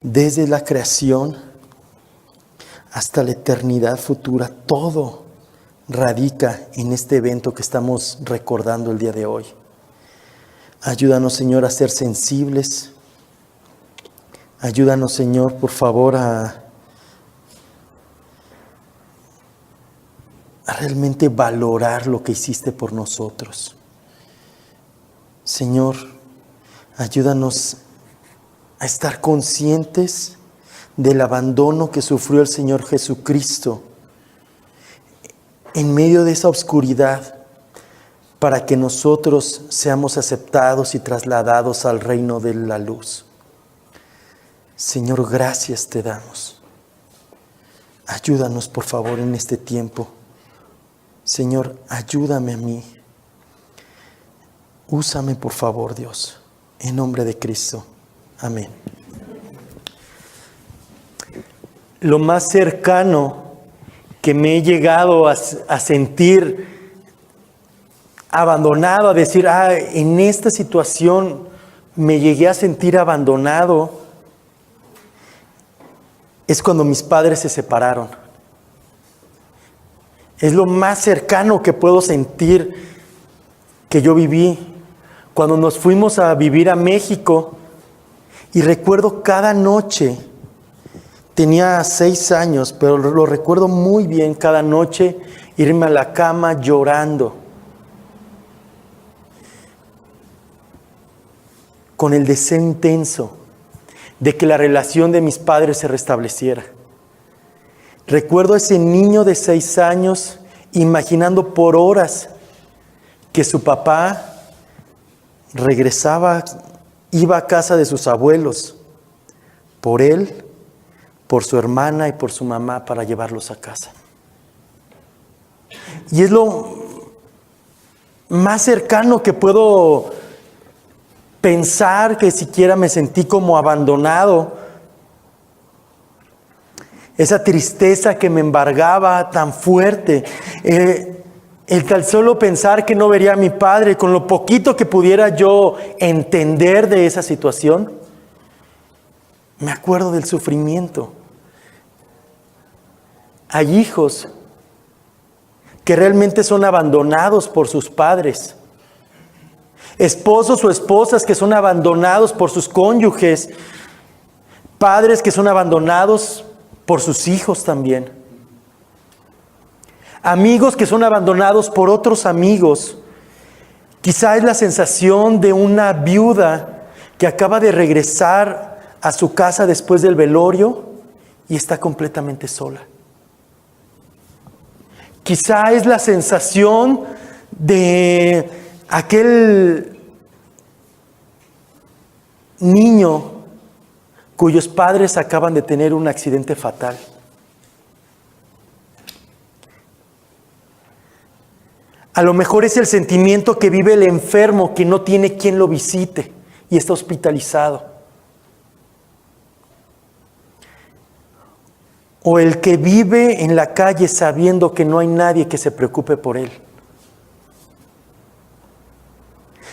Desde la creación hasta la eternidad futura, todo radica en este evento que estamos recordando el día de hoy. Ayúdanos, Señor, a ser sensibles. Ayúdanos, Señor, por favor, a realmente valorar lo que hiciste por nosotros. Señor, ayúdanos a estar conscientes del abandono que sufrió el Señor Jesucristo en medio de esa oscuridad, para que nosotros seamos aceptados y trasladados al reino de la luz. Señor, gracias te damos. Ayúdanos, por favor, en este tiempo. Señor, ayúdame a mí. Úsame, por favor, Dios, en nombre de Cristo. Amén. Lo más cercano que me he llegado a sentir abandonado, a decir, en esta situación me llegué a sentir abandonado, es cuando mis padres se separaron. Es lo más cercano que puedo sentir que yo viví. Cuando nos fuimos a vivir a México, y recuerdo cada noche, tenía 6 años, pero lo recuerdo muy bien, cada noche irme a la cama llorando, con el deseo intenso de que la relación de mis padres se restableciera. Recuerdo a ese niño de 6 años imaginando por horas que su papá regresaba, iba a casa de sus abuelos, por él, por su hermana y por su mamá, para llevarlos a casa. Y es lo más cercano que puedo pensar, que siquiera me sentí como abandonado. Esa tristeza que me embargaba tan fuerte, el tan solo pensar que no vería a mi padre, con lo poquito que pudiera yo entender de esa situación, me acuerdo del sufrimiento. Hay hijos que realmente son abandonados por sus padres, esposos o esposas que son abandonados por sus cónyuges, padres que son abandonados por sus hijos también. Amigos que son abandonados por otros amigos. Quizá es la sensación de una viuda que acaba de regresar a su casa después del velorio y está completamente sola. Quizá es la sensación de aquel niño cuyos padres acaban de tener un accidente fatal. A lo mejor es el sentimiento que vive el enfermo que no tiene quien lo visite y está hospitalizado. O el que vive en la calle sabiendo que no hay nadie que se preocupe por él.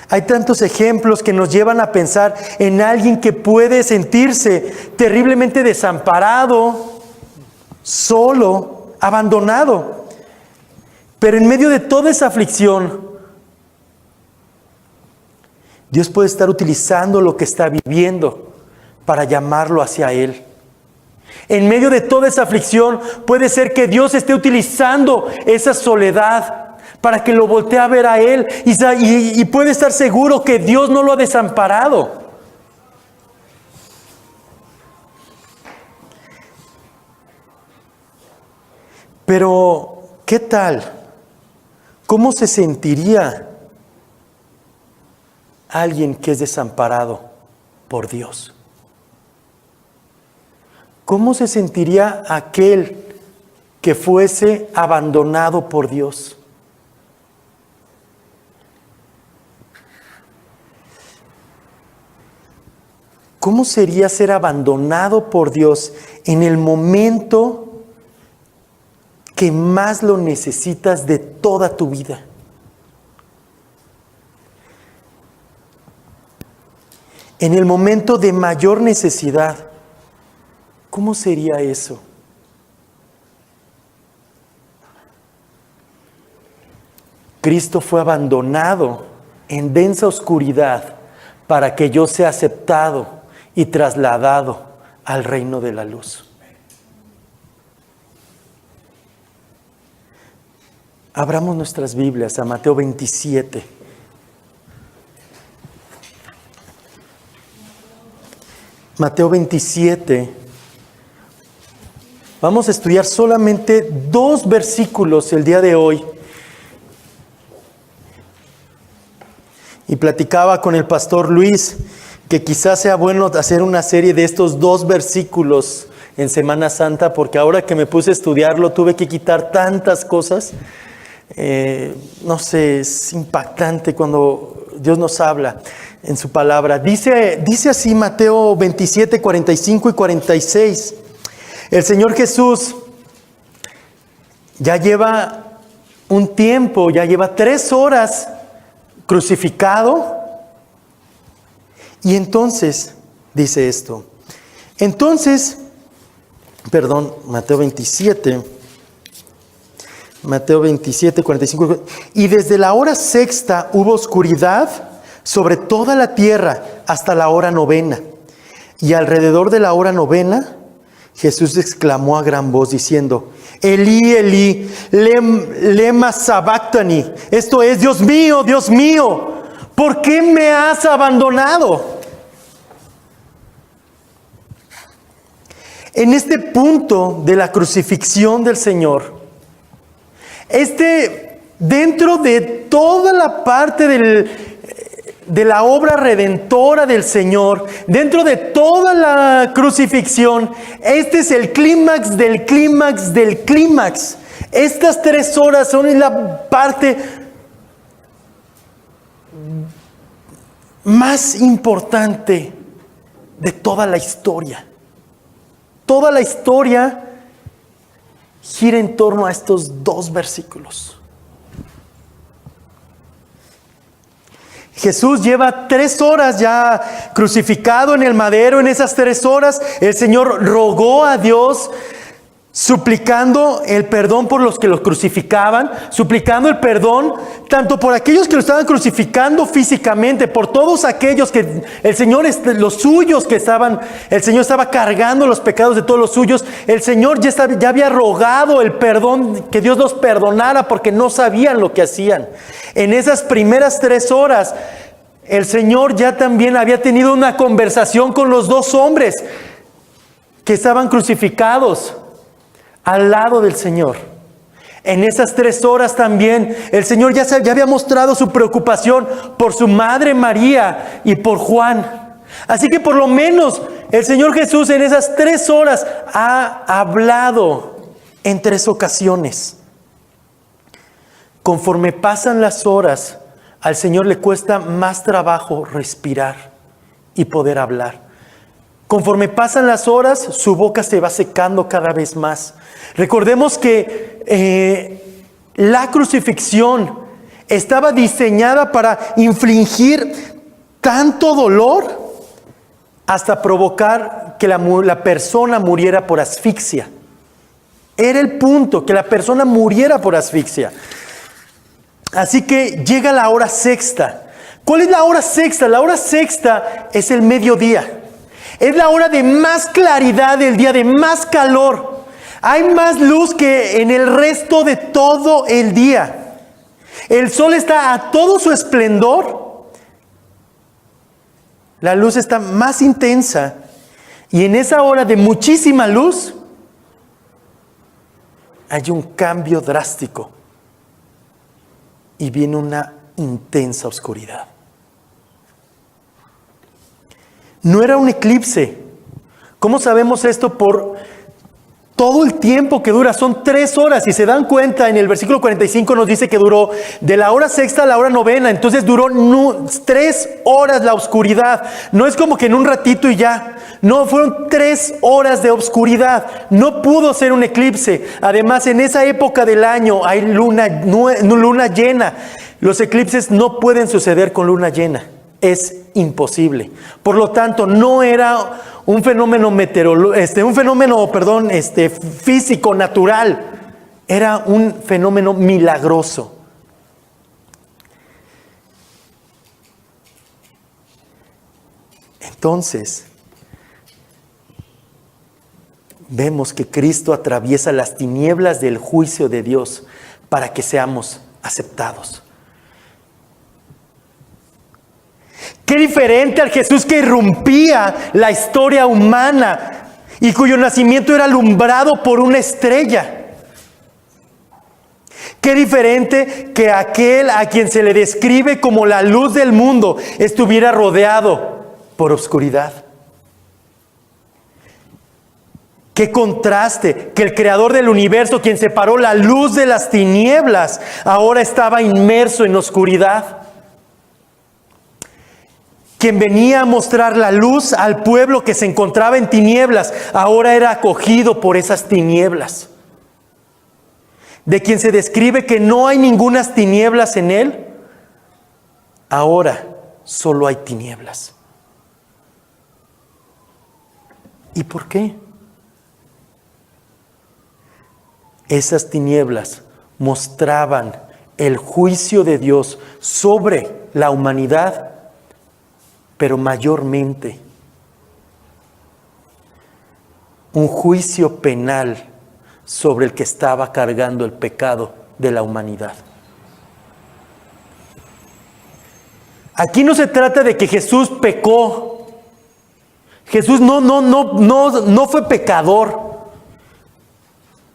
Hay tantos ejemplos que nos llevan a pensar en alguien que puede sentirse terriblemente desamparado, solo, abandonado. Pero en medio de toda esa aflicción, Dios puede estar utilizando lo que está viviendo para llamarlo hacia Él. En medio de toda esa aflicción, puede ser que Dios esté utilizando esa soledad para que lo voltee a ver a Él y puede estar seguro que Dios no lo ha desamparado. Pero, ¿qué tal? ¿Cómo se sentiría alguien que es desamparado por Dios? ¿Cómo se sentiría aquel que fuese abandonado por Dios? ¿Cómo sería ser abandonado por Dios en el momento que más lo necesitas de toda tu vida? En el momento de mayor necesidad, ¿Cómo sería eso? Cristo fue abandonado en densa oscuridad para que yo sea aceptado y trasladado al reino de la luz. Abramos nuestras Biblias a Mateo 27. Mateo 27. Vamos a estudiar solamente 2 versículos el día de hoy. Y platicaba con el pastor Luis que quizás sea bueno hacer una serie de estos 2 versículos en Semana Santa, porque ahora que me puse a estudiarlo tuve que quitar tantas cosas. No sé, es impactante cuando Dios nos habla en su palabra. Dice así Mateo 27, 45 y 46. El Señor Jesús ya lleva un tiempo, ya lleva 3 horas crucificado. Y entonces dice esto. Mateo 27, 45. Y desde la hora sexta hubo oscuridad sobre toda la tierra hasta la hora novena. Y alrededor de la hora novena, Jesús exclamó a gran voz diciendo: Elí, Elí, lema sabactani. Esto es: Dios mío, ¿por qué me has abandonado? En este punto de la crucifixión del Señor, dentro de toda la parte de la obra redentora del Señor, dentro de toda la crucifixión, este es el clímax del clímax del clímax. Estas 3 horas son la parte más importante de toda la historia. Toda la historia gira en torno a estos 2 versículos. Jesús lleva 3 horas ya crucificado en el madero. En esas 3 horas el Señor rogó a Dios, suplicando el perdón por los que los crucificaban, suplicando el perdón tanto por aquellos que lo estaban crucificando físicamente, por todos aquellos que el Señor estaba cargando los pecados de todos los suyos. El Señor ya había rogado el perdón, que Dios los perdonara porque no sabían lo que hacían. En esas primeras 3 horas, el Señor ya también había tenido una conversación con los 2 hombres que estaban crucificados al lado del Señor. En esas 3 horas también el Señor ya había mostrado su preocupación por su madre María y por Juan. Así que por lo menos el Señor Jesús en esas 3 horas ha hablado en 3 ocasiones. Conforme pasan las horas, al Señor le cuesta más trabajo respirar y poder hablar. Conforme pasan las horas, su boca se va secando cada vez más. Recordemos que la crucifixión estaba diseñada para infligir tanto dolor hasta provocar que la persona muriera por asfixia. Era el punto, que la persona muriera por asfixia. Así que llega la hora sexta. ¿Cuál es la hora sexta? La hora sexta es el mediodía. Es la hora de más claridad del día, de más calor. Hay más luz que en el resto de todo el día. El sol está a todo su esplendor. La luz está más intensa. Y en esa hora de muchísima luz, hay un cambio drástico. Y viene una intensa oscuridad. No era un eclipse. ¿Cómo sabemos esto? Por todo el tiempo que dura. Son 3 horas. Si se dan cuenta, en el versículo 45 nos dice que duró de la hora sexta a la hora novena. Entonces duró 3 horas la oscuridad. No es como que en un ratito y ya. No, fueron 3 horas de oscuridad. No pudo ser un eclipse. Además, en esa época del año hay luna llena. Los eclipses no pueden suceder con luna llena. Es imposible. Por lo tanto, no era un fenómeno físico, natural. Era un fenómeno milagroso. Entonces, vemos que Cristo atraviesa las tinieblas del juicio de Dios para que seamos aceptados. Qué diferente al Jesús que irrumpía la historia humana y cuyo nacimiento era alumbrado por una estrella. Qué diferente que aquel a quien se le describe como la luz del mundo estuviera rodeado por oscuridad. Qué contraste, que el creador del universo, quien separó la luz de las tinieblas, ahora estaba inmerso en oscuridad. Quien venía a mostrar la luz al pueblo que se encontraba en tinieblas, ahora era acogido por esas tinieblas. De quien se describe que no hay ningunas tinieblas en él, ahora solo hay tinieblas. ¿Y por qué? Esas tinieblas mostraban el juicio de Dios sobre la humanidad, pero mayormente un juicio penal sobre el que estaba cargando el pecado de la humanidad. Aquí no se trata de que Jesús pecó. Jesús no fue pecador.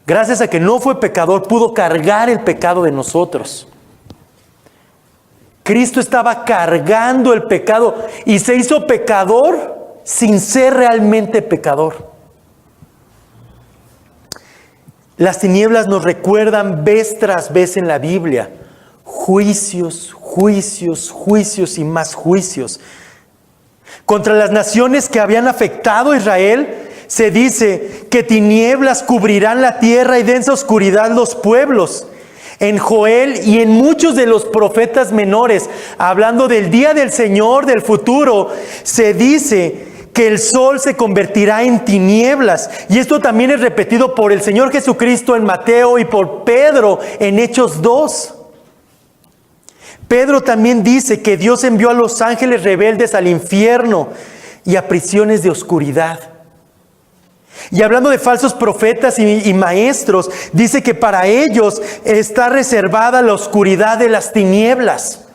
Gracias a que no fue pecador, pudo cargar el pecado de nosotros. Cristo estaba cargando el pecado y se hizo pecador sin ser realmente pecador. Las tinieblas nos recuerdan vez tras vez en la Biblia juicios, juicios, juicios y más juicios. Contra las naciones que habían afectado a Israel, se dice que tinieblas cubrirán la tierra y densa oscuridad los pueblos. En Joel y en muchos de los profetas menores, hablando del día del Señor, del futuro, se dice que el sol se convertirá en tinieblas. Y esto también es repetido por el Señor Jesucristo en Mateo y por Pedro en Hechos 2. Pedro también dice que Dios envió a los ángeles rebeldes al infierno y a prisiones de oscuridad. Y hablando de falsos profetas y maestros, dice que para ellos está reservada la oscuridad de las tinieblas.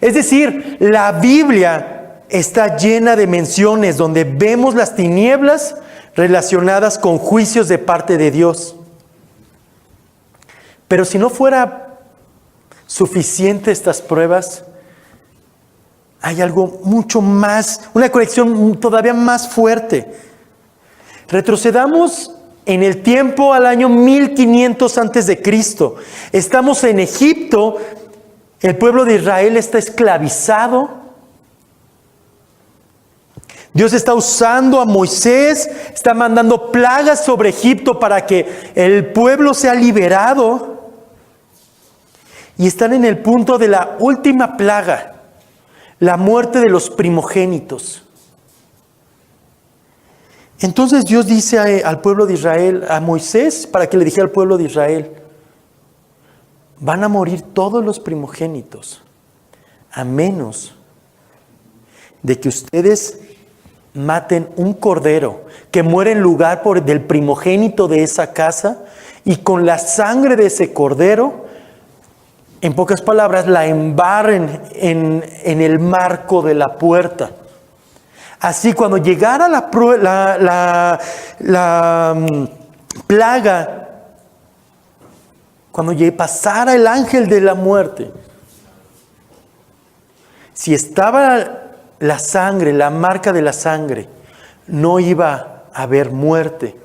Es decir, la Biblia está llena de menciones donde vemos las tinieblas relacionadas con juicios de parte de Dios. Pero si no fuera suficiente estas pruebas, hay algo mucho más, una conexión todavía más fuerte. Retrocedamos en el tiempo al año 1500 antes de Cristo. Estamos en Egipto, el pueblo de Israel está esclavizado. Dios está usando a Moisés, está mandando plagas sobre Egipto para que el pueblo sea liberado. Y están en el punto de la última plaga, la muerte de los primogénitos. Entonces Dios dice al pueblo de Israel, a Moisés, para que le dijera al pueblo de Israel, van a morir todos los primogénitos, a menos de que ustedes maten un cordero que muere en lugar del primogénito de esa casa, y con la sangre de ese cordero, en pocas palabras, la embarren en el marco de la puerta. Así cuando llegara la plaga, cuando pasara el ángel de la muerte, si estaba la sangre, la marca de la sangre, no iba a haber muerte,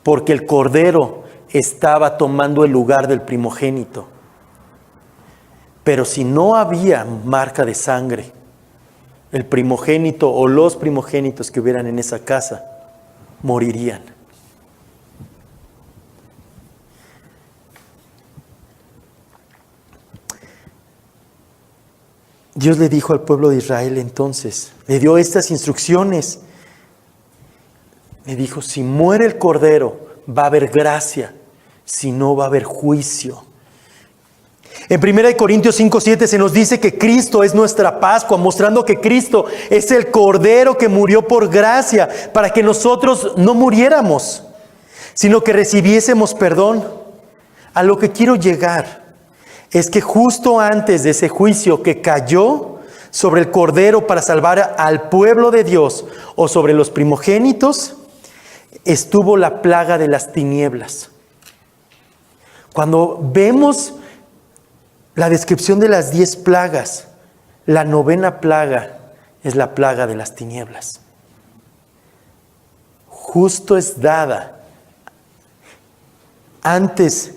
porque el cordero estaba tomando el lugar del primogénito. Pero si no había marca de sangre, el primogénito o los primogénitos que hubieran en esa casa morirían. Dios le dijo al pueblo de Israel entonces, le dio estas instrucciones Me dijo, si muere el Cordero, va a haber gracia, si no va a haber juicio. En 1 Corintios 5:7 se nos dice que Cristo es nuestra Pascua, mostrando que Cristo es el Cordero que murió por gracia, para que nosotros no muriéramos, sino que recibiésemos perdón. A lo que quiero llegar es que justo antes de ese juicio que cayó sobre el Cordero para salvar al pueblo de Dios, o sobre los primogénitos, estuvo la plaga de las tinieblas. Cuando vemos la descripción de las 10 plagas, la 9ª plaga es la plaga de las tinieblas. Justo es dada antes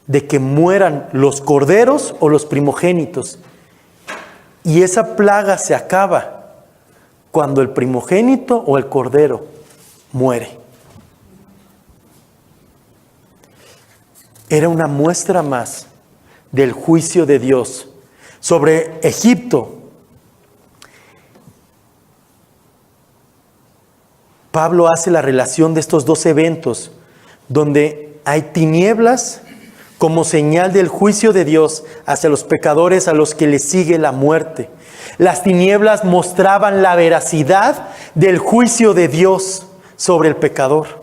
de que mueran los corderos o los primogénitos. Y esa plaga se acaba cuando el primogénito o el cordero muere. Era una muestra más del juicio de Dios sobre Egipto. Pablo hace la relación de estos dos eventos, donde hay tinieblas como señal del juicio de Dios hacia los pecadores a los que les sigue la muerte. Las tinieblas mostraban la veracidad del juicio de Dios sobre el pecador.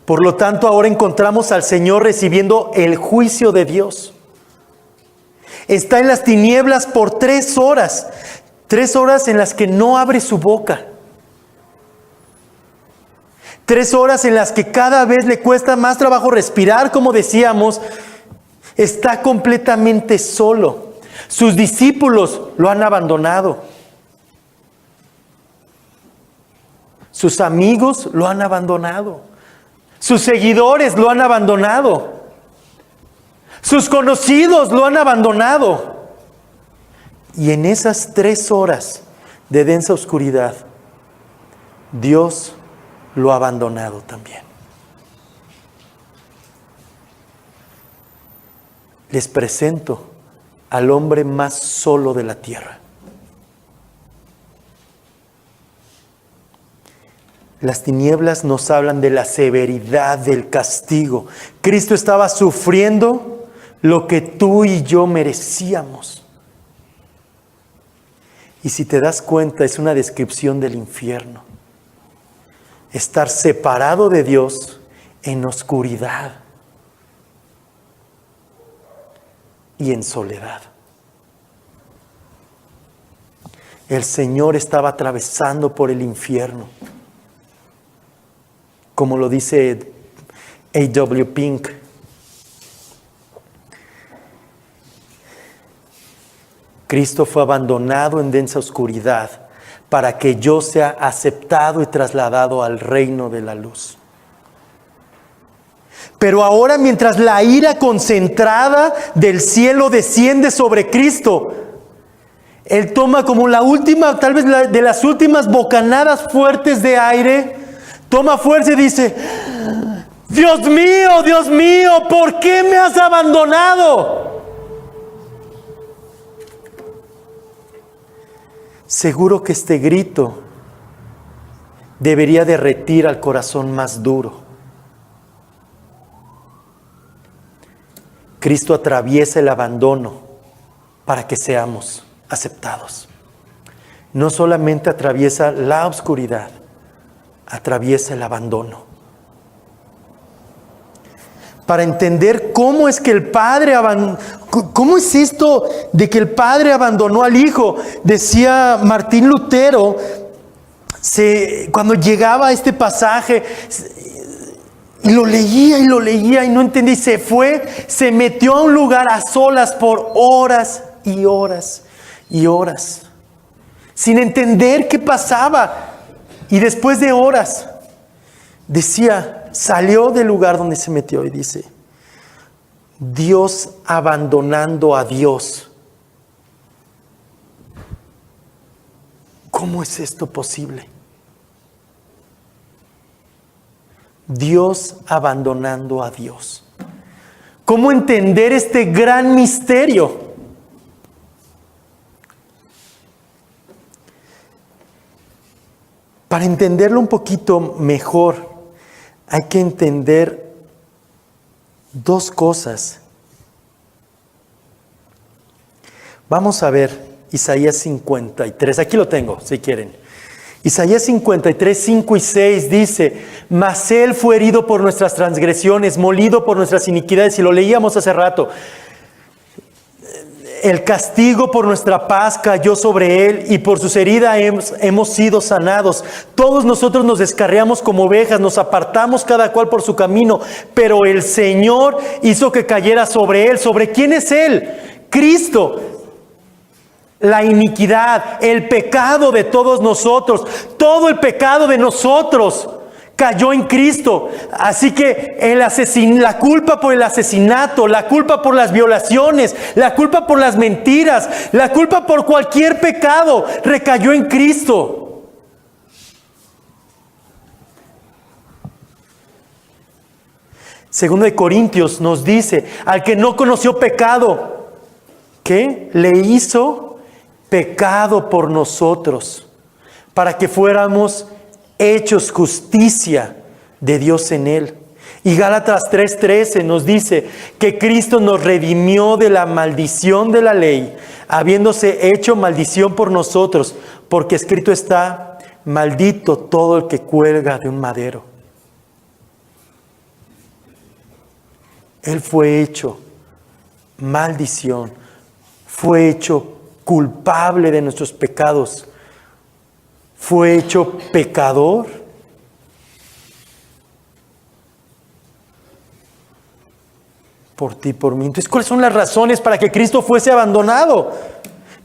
Por lo tanto, ahora encontramos al Señor recibiendo el juicio de Dios. Está en las tinieblas por 3 horas. 3 horas en las que no abre su boca. 3 horas en las que cada vez le cuesta más trabajo respirar, como decíamos. Está completamente solo. Sus discípulos lo han abandonado. Sus amigos lo han abandonado. Sus seguidores lo han abandonado. Sus conocidos lo han abandonado. Y en esas 3 horas de densa oscuridad, Dios lo ha abandonado también. Les presento al hombre más solo de la tierra. Las tinieblas nos hablan de la severidad del castigo. Cristo estaba sufriendo lo que tú y yo merecíamos. Y si te das cuenta, es una descripción del infierno. Estar separado de Dios en oscuridad y en soledad. El Señor estaba atravesando por el infierno. Como lo dice A.W. Pink. Cristo fue abandonado en densa oscuridad para que yo sea aceptado y trasladado al reino de la luz. Pero ahora, mientras la ira concentrada del cielo desciende sobre Cristo, Él toma como la última, tal vez de las últimas bocanadas fuertes de aire, toma fuerza y dice: Dios mío, ¿por qué me has abandonado? Seguro que este grito debería derretir al corazón más duro. Cristo atraviesa el abandono para que seamos aceptados. No solamente atraviesa la oscuridad, atraviesa el abandono. Para entender cómo es que el Padre ¿cómo es esto de que el Padre abandonó al Hijo? Decía Martín Lutero, cuando llegaba a este pasaje, y lo leía y no entendía, y se metió a un lugar a solas por horas y horas y horas, sin entender qué pasaba. Y después de horas, salió del lugar donde se metió y dice: Dios abandonando a Dios. ¿Cómo es esto posible? Dios abandonando a Dios. ¿Cómo entender este gran misterio? Para entenderlo un poquito mejor, hay que entender dos cosas. Vamos a ver Isaías 53, aquí lo tengo si quieren. Isaías 53, 5 y 6 dice: mas Él fue herido por nuestras transgresiones, molido por nuestras iniquidades, y lo leíamos hace rato. El castigo por nuestra paz cayó sobre Él, y por sus heridas hemos sido sanados. Todos nosotros nos descarriamos como ovejas, nos apartamos cada cual por su camino, pero el Señor hizo que cayera sobre Él. ¿Sobre quién es Él? Cristo. La iniquidad, el pecado de todos nosotros, todo el pecado de nosotros cayó en Cristo. Así que la culpa por el asesinato, la culpa por las violaciones, la culpa por las mentiras, la culpa por cualquier pecado recayó en Cristo. Segundo de Corintios nos dice: al que no conoció pecado, ¿qué? Le hizo pecado por nosotros, para que fuéramos hechos justicia de Dios en Él. Y Gálatas 3:13 nos dice que Cristo nos redimió de la maldición de la ley, habiéndose hecho maldición por nosotros, porque escrito está: maldito todo el que cuelga de un madero. Él fue hecho maldición, fue hecho culpable de nuestros pecados, fue hecho pecador por ti, por mí. Entonces, ¿cuáles son las razones para que Cristo fuese abandonado?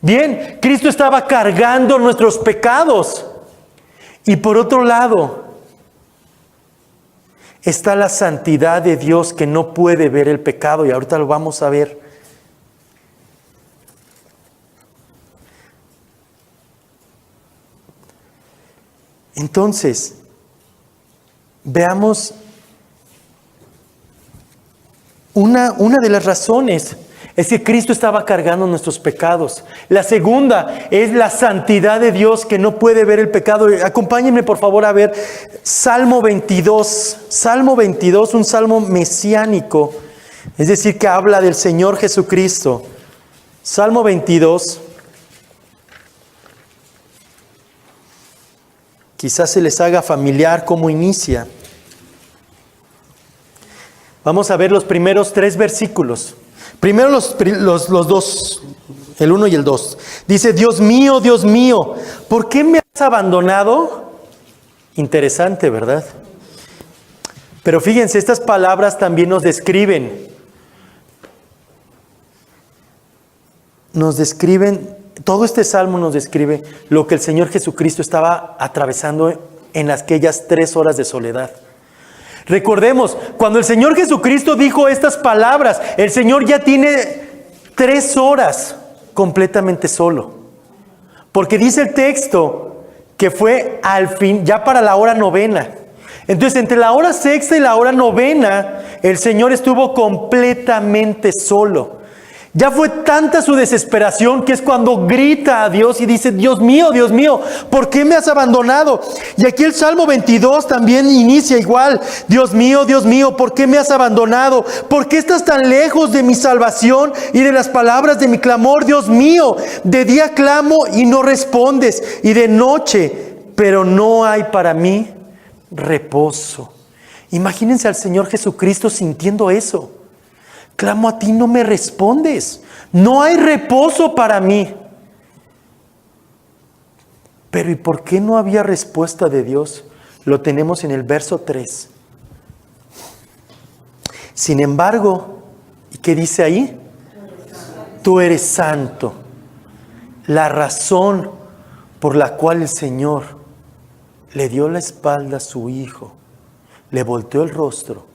Bien, Cristo estaba cargando nuestros pecados. Y por otro lado, está la santidad de Dios, que no puede ver el pecado, y ahorita lo vamos a ver. Entonces, veamos una de las razones es que Cristo estaba cargando nuestros pecados. La segunda es la santidad de Dios, que no puede ver el pecado. Acompáñenme por favor a ver Salmo 22. Salmo 22, un salmo mesiánico, es decir, que habla del Señor Jesucristo. Salmo 22. Quizás se les haga familiar cómo inicia. Vamos a ver los primeros 3 versículos. Primero los dos, el 1 y el 2. Dice: Dios mío, ¿por qué me has abandonado? Interesante, ¿verdad? Pero fíjense, estas palabras también nos describen. Todo este salmo nos describe lo que el Señor Jesucristo estaba atravesando en aquellas 3 horas de soledad. Recordemos, cuando el Señor Jesucristo dijo estas palabras, el Señor ya tiene 3 horas completamente solo. Porque dice el texto que fue al fin, ya para la hora 9. Entonces, entre la hora 6 y la hora 9, el Señor estuvo completamente solo. Ya fue tanta su desesperación que es cuando grita a Dios y dice: Dios mío, ¿por qué me has abandonado? Y aquí el Salmo 22 también inicia igual: Dios mío, ¿por qué me has abandonado? ¿Por qué estás tan lejos de mi salvación y de las palabras de mi clamor? Dios mío, de día clamo y no respondes, y de noche, pero no hay para mí reposo. Imagínense al Señor Jesucristo sintiendo eso. Clamo a ti, no me respondes. No hay reposo para mí. Pero ¿y por qué no había respuesta de Dios? Lo tenemos en el verso 3. Sin embargo, ¿y qué dice ahí? Tú eres santo. La razón por la cual el Señor le dio la espalda a su Hijo, le volteó el rostro,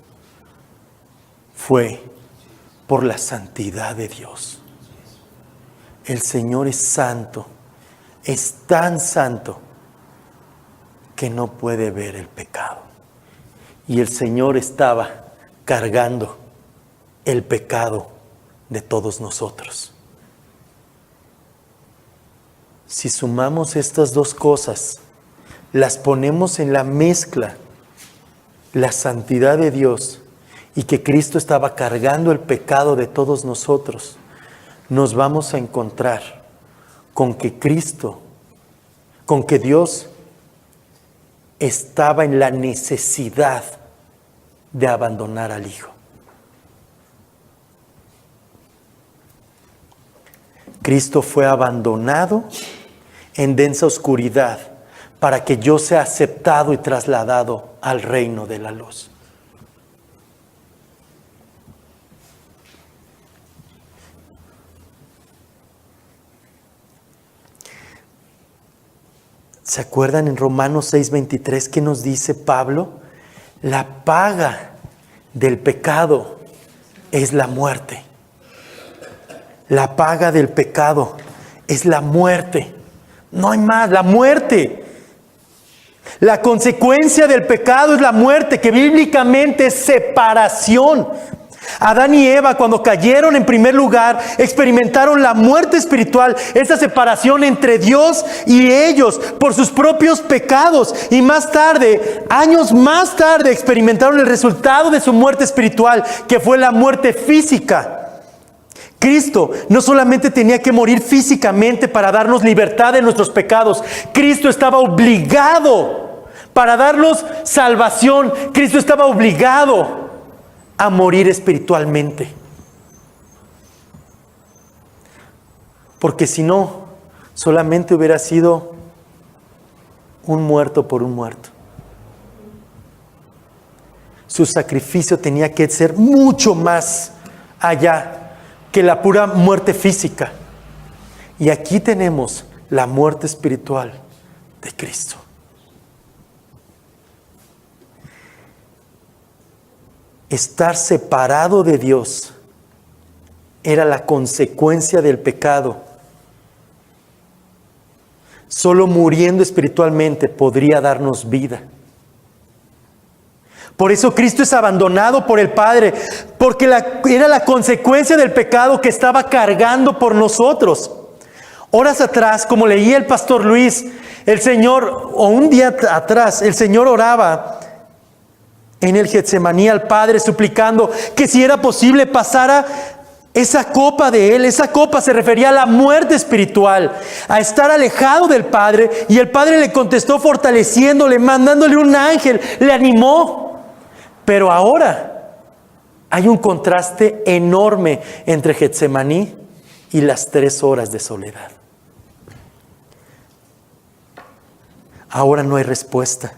fue por la santidad de Dios. El Señor es santo, es tan santo que no puede ver el pecado. Y el Señor estaba cargando el pecado de todos nosotros. Si sumamos estas dos cosas, las ponemos en la mezcla, la santidad de Dios y que Cristo estaba cargando el pecado de todos nosotros, nos vamos a encontrar con que Dios estaba en la necesidad de abandonar al Hijo. Cristo fue abandonado en densa oscuridad para que yo sea aceptado y trasladado al reino de la luz. ¿Se acuerdan en Romanos 6:23 qué nos dice Pablo? La paga del pecado es la muerte. La paga del pecado es la muerte. No hay más, la muerte. La consecuencia del pecado es la muerte, que bíblicamente es separación. Adán y Eva, cuando cayeron en primer lugar, experimentaron la muerte espiritual, esa separación entre Dios y ellos por sus propios pecados. Y más tarde, años más tarde, experimentaron el resultado de su muerte espiritual, que fue la muerte física. Cristo no solamente tenía que morir físicamente para darnos libertad de nuestros pecados. Cristo estaba obligado para darnos salvación. Cristo estaba obligado a morir espiritualmente. Porque si no, solamente hubiera sido un muerto por un muerto. Su sacrificio tenía que ser mucho más allá que la pura muerte física. Y aquí tenemos la muerte espiritual de Cristo. Estar separado de Dios era la consecuencia del pecado. Solo muriendo espiritualmente podría darnos vida. Por eso Cristo es abandonado por el Padre, porque era la consecuencia del pecado que estaba cargando por nosotros. Horas atrás, como leía el pastor Luis, el Señor, o un día atrás, el Señor oraba en el Getsemaní al Padre, suplicando que si era posible pasara esa copa de Él. Esa copa se refería a la muerte espiritual, a estar alejado del Padre. Y el Padre le contestó fortaleciéndole, mandándole un ángel, le animó. Pero ahora hay un contraste enorme entre Getsemaní y las 3 horas de soledad. Ahora no hay respuesta.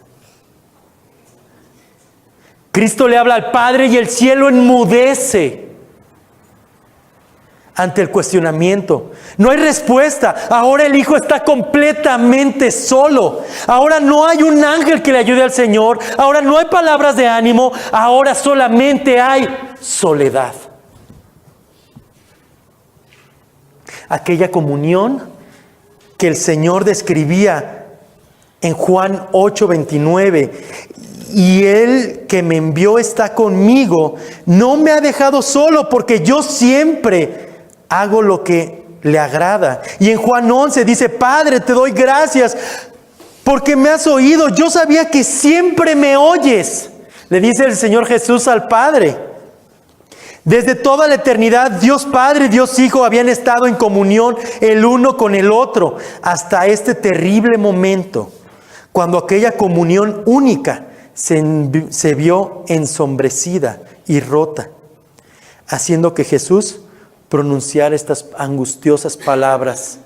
Cristo le habla al Padre y el cielo enmudece ante el cuestionamiento. No hay respuesta. Ahora el Hijo está completamente solo. Ahora no hay un ángel que le ayude al Señor. Ahora no hay palabras de ánimo. Ahora solamente hay soledad. Aquella comunión que el Señor describía en Juan 8:29. Y Él que me envió está conmigo. No me ha dejado solo, porque yo siempre hago lo que le agrada. Y en Juan 11 dice: Padre, te doy gracias porque me has oído. Yo sabía que siempre me oyes. Le dice el Señor Jesús al Padre. Desde toda la eternidad, Dios Padre y Dios Hijo habían estado en comunión el uno con el otro, hasta este terrible momento, cuando aquella comunión única se vio ensombrecida y rota, haciendo que Jesús pronunciara estas angustiosas palabras: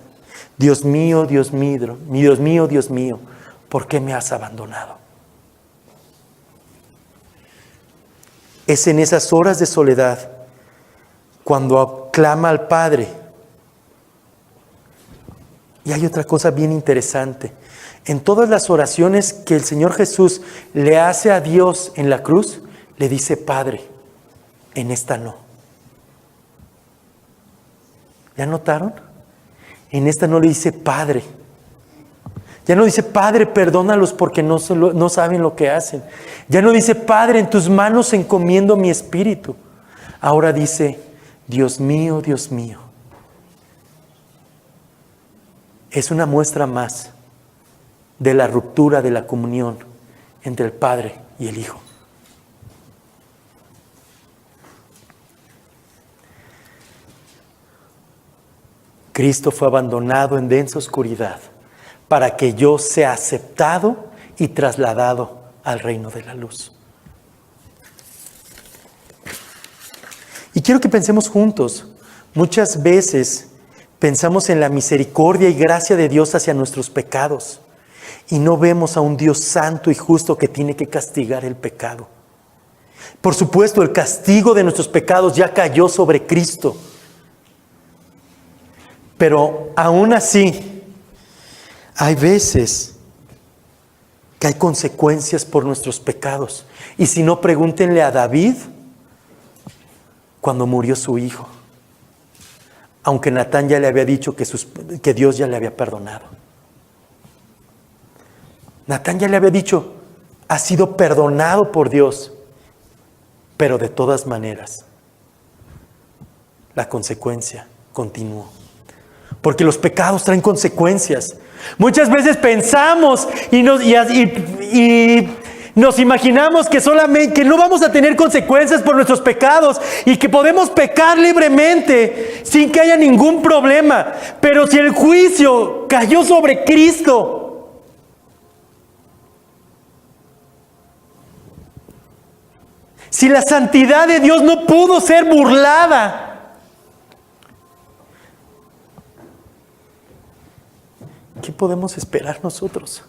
Dios mío, Dios mío, Dios mío, Dios mío, ¿por qué me has abandonado? Es en esas horas de soledad cuando clama al Padre. Y hay otra cosa bien interesante. En todas las oraciones que el Señor Jesús le hace a Dios en la cruz, le dice Padre. En esta no. ¿Ya notaron? En esta no le dice Padre. Ya no dice Padre, perdónalos porque no saben lo que hacen. Ya no dice Padre, en tus manos encomiendo mi espíritu. Ahora dice Dios mío, Dios mío. Es una muestra más de la ruptura de la comunión entre el Padre y el Hijo. Cristo fue abandonado en densa oscuridad para que yo sea aceptado y trasladado al reino de la luz. Y quiero que pensemos juntos. Muchas veces pensamos en la misericordia y gracia de Dios hacia nuestros pecados y no vemos a un Dios santo y justo que tiene que castigar el pecado. Por supuesto, el castigo de nuestros pecados ya cayó sobre Cristo. Pero aún así, hay veces que hay consecuencias por nuestros pecados. Y si no, pregúntenle a David cuando murió su hijo. Aunque Natán ya le había dicho que Dios ya le había perdonado. Natán ya le había dicho, ha sido perdonado por Dios. Pero de todas maneras, la consecuencia continuó. Porque los pecados traen consecuencias. Muchas veces pensamos y nos imaginamos que no vamos a tener consecuencias por nuestros pecados y que podemos pecar libremente sin que haya ningún problema. Pero si el juicio cayó sobre Cristo, si la santidad de Dios no pudo ser burlada, ¿qué podemos esperar nosotros?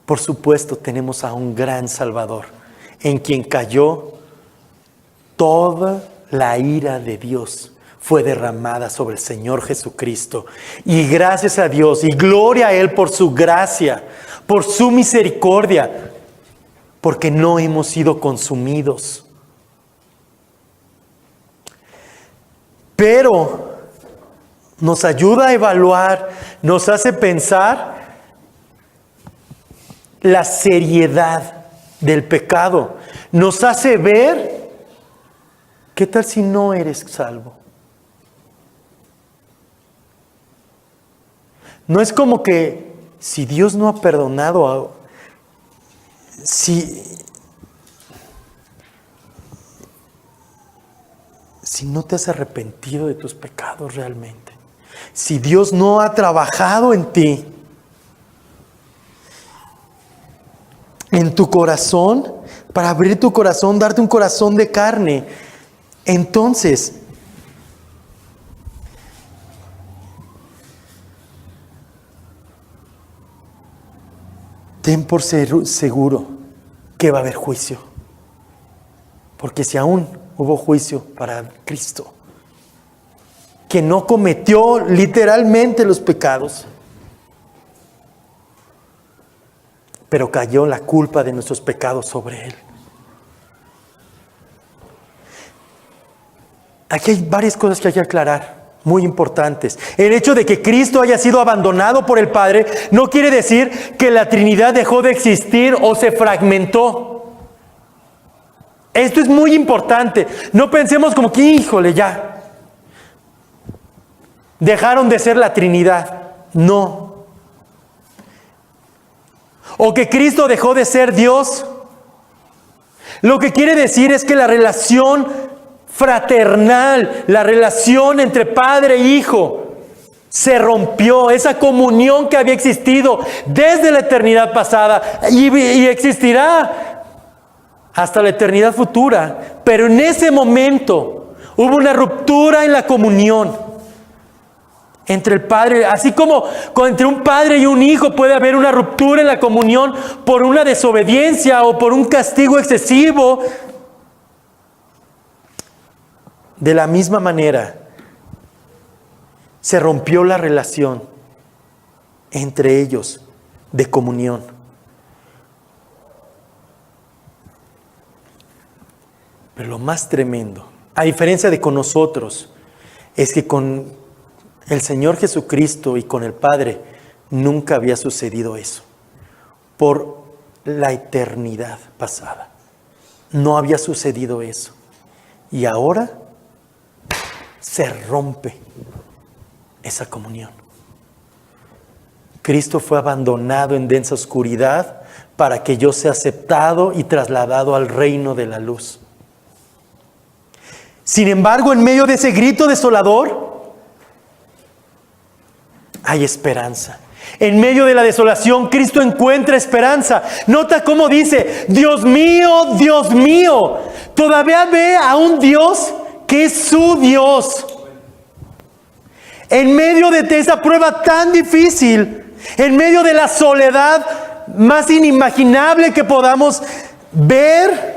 Por supuesto, tenemos a un gran Salvador, en quien cayó toda la ira de Dios. Fue derramada sobre el Señor Jesucristo. Y gracias a Dios y gloria a Él por su gracia, por su misericordia, porque no hemos sido consumidos. Pero nos ayuda a evaluar, nos hace pensar la seriedad del pecado. Nos hace ver, ¿qué tal si no eres salvo? No es como que si Dios no ha perdonado, si no te has arrepentido de tus pecados realmente, si Dios no ha trabajado en ti, en tu corazón, para abrir tu corazón, darte un corazón de carne, entonces ten por seguro que va a haber juicio. Porque si aún hubo juicio para Cristo, que no cometió literalmente los pecados, pero cayó la culpa de nuestros pecados sobre Él. Aquí hay varias cosas que hay que aclarar, muy importantes. El hecho de que Cristo haya sido abandonado por el Padre no quiere decir que la Trinidad dejó de existir o se fragmentó. Esto es muy importante. No pensemos como que, híjole, ya dejaron de ser la Trinidad. No. O que Cristo dejó de ser Dios. Lo que quiere decir es que la relación fraternal, la relación entre padre e hijo, se rompió. Esa comunión que había existido desde la eternidad pasada y existirá hasta la eternidad futura. Pero en ese momento hubo una ruptura en la comunión entre el Padre, así como entre un padre y un hijo puede haber una ruptura en la comunión por una desobediencia o por un castigo excesivo. De la misma manera, se rompió la relación entre ellos de comunión. Pero lo más tremendo, a diferencia de con nosotros, es que con el Señor Jesucristo y con el Padre nunca había sucedido eso. Por la eternidad pasada no había sucedido eso. Y ahora se rompe esa comunión. Cristo fue abandonado en densa oscuridad para que yo sea aceptado y trasladado al reino de la luz. Sin embargo, en medio de ese grito desolador, hay esperanza. En medio de la desolación, Cristo encuentra esperanza. Nota cómo dice: Dios mío, Dios mío. Todavía ve a un Dios que es su Dios. En medio de esa prueba tan difícil, en medio de la soledad más inimaginable que podamos ver,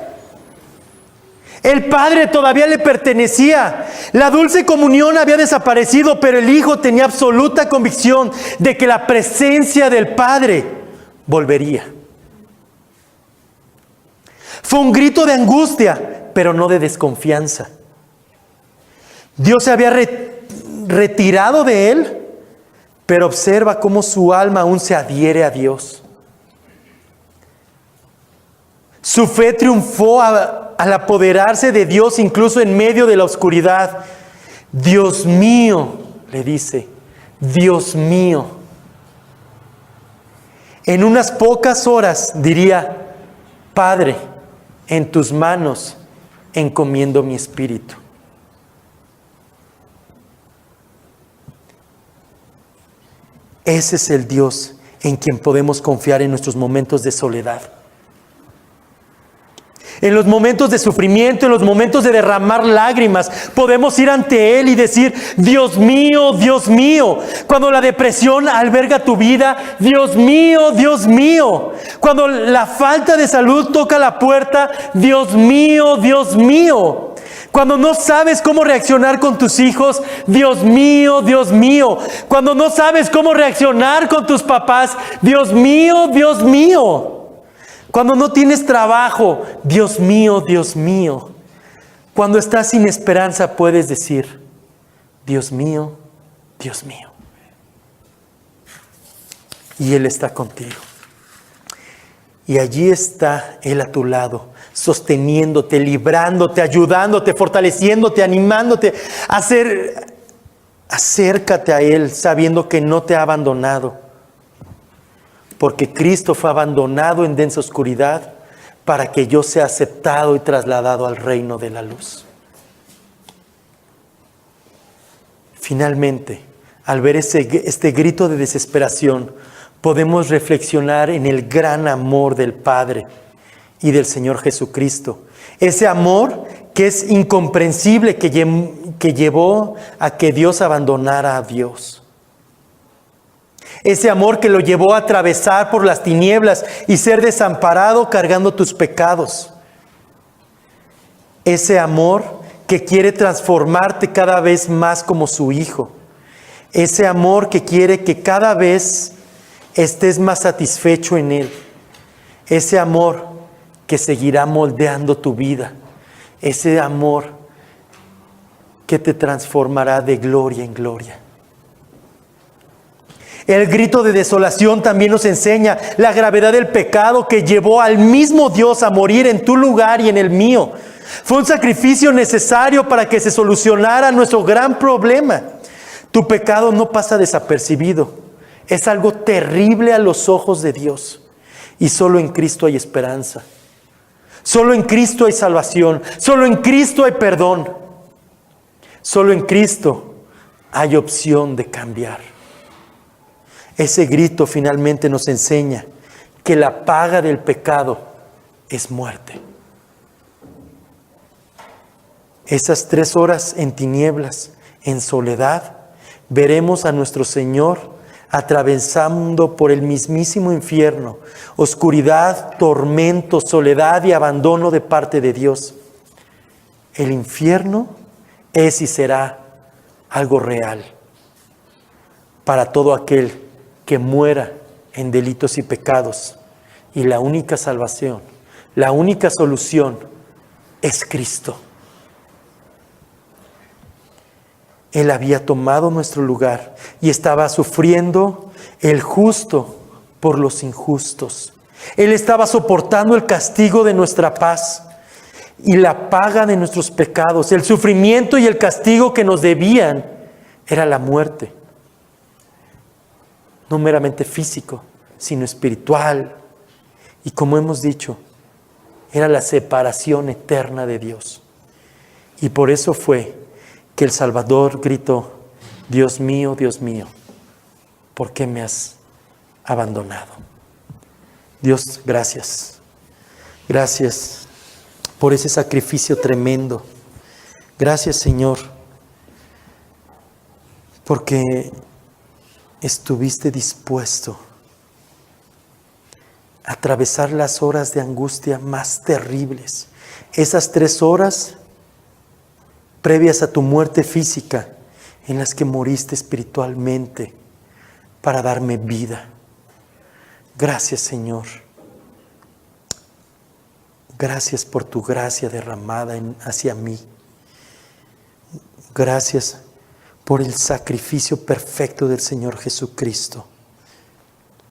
el Padre todavía le pertenecía. La dulce comunión había desaparecido, pero el Hijo tenía absoluta convicción de que la presencia del Padre volvería. Fue un grito de angustia, pero no de desconfianza. Dios se había retirado de él, pero observa cómo su alma aún se adhiere a Dios. Su fe triunfó al apoderarse de Dios incluso en medio de la oscuridad. Dios mío, le dice, Dios mío. En unas pocas horas diría: Padre, en tus manos encomiendo mi espíritu. Ese es el Dios en quien podemos confiar en nuestros momentos de soledad. En los momentos de sufrimiento, en los momentos de derramar lágrimas, podemos ir ante Él y decir: Dios mío, Dios mío. Cuando la depresión alberga tu vida, Dios mío, Dios mío. Cuando la falta de salud toca la puerta, Dios mío, Dios mío. Cuando no sabes cómo reaccionar con tus hijos, Dios mío, Dios mío. Cuando no sabes cómo reaccionar con tus papás, Dios mío, Dios mío. Cuando no tienes trabajo, Dios mío, Dios mío. Cuando estás sin esperanza, puedes decir: Dios mío, Dios mío. Y Él está contigo. Y allí está Él a tu lado, sosteniéndote, librándote, ayudándote, fortaleciéndote, animándote a acércate a Él, sabiendo que no te ha abandonado. Porque Cristo fue abandonado en densa oscuridad para que yo sea aceptado y trasladado al reino de la luz. Finalmente, al ver este grito de desesperación, podemos reflexionar en el gran amor del Padre y del Señor Jesucristo. Ese amor que es incomprensible, que llevó a que Dios abandonara a Dios. Ese amor que lo llevó a atravesar por las tinieblas y ser desamparado cargando tus pecados. Ese amor que quiere transformarte cada vez más como su Hijo. Ese amor que quiere que cada vez estés más satisfecho en Él. Ese amor que seguirá moldeando tu vida. Ese amor que te transformará de gloria en gloria. El grito de desolación también nos enseña la gravedad del pecado que llevó al mismo Dios a morir en tu lugar y en el mío. Fue un sacrificio necesario para que se solucionara nuestro gran problema. Tu pecado no pasa desapercibido. Es algo terrible a los ojos de Dios. Y solo en Cristo hay esperanza. Solo en Cristo hay salvación. Solo en Cristo hay perdón. Solo en Cristo hay opción de cambiar. Ese grito finalmente nos enseña que la paga del pecado es muerte. Esas 3 horas en tinieblas, en soledad, veremos a nuestro Señor atravesando por el mismísimo infierno, oscuridad, tormento, soledad y abandono de parte de Dios. El infierno es y será algo real para todo aquel que muera en delitos y pecados. Y la única salvación, la única solución es Cristo. Él había tomado nuestro lugar y estaba sufriendo el justo por los injustos. Él estaba soportando el castigo de nuestra paz y la paga de nuestros pecados. El sufrimiento y el castigo que nos debían era la muerte. no meramente físico, sino espiritual. Y como hemos dicho, era la separación eterna de Dios. Y por eso fue que el Salvador gritó: Dios mío, ¿por qué me has abandonado? Dios, gracias. Gracias por ese sacrificio tremendo. Gracias, Señor, porque estuviste dispuesto a atravesar las horas de angustia más terribles. Esas 3 horas previas a tu muerte física, en las que moriste espiritualmente para darme vida. Gracias, Señor. Gracias por tu gracia derramada hacia mí. Gracias por el sacrificio perfecto del Señor Jesucristo.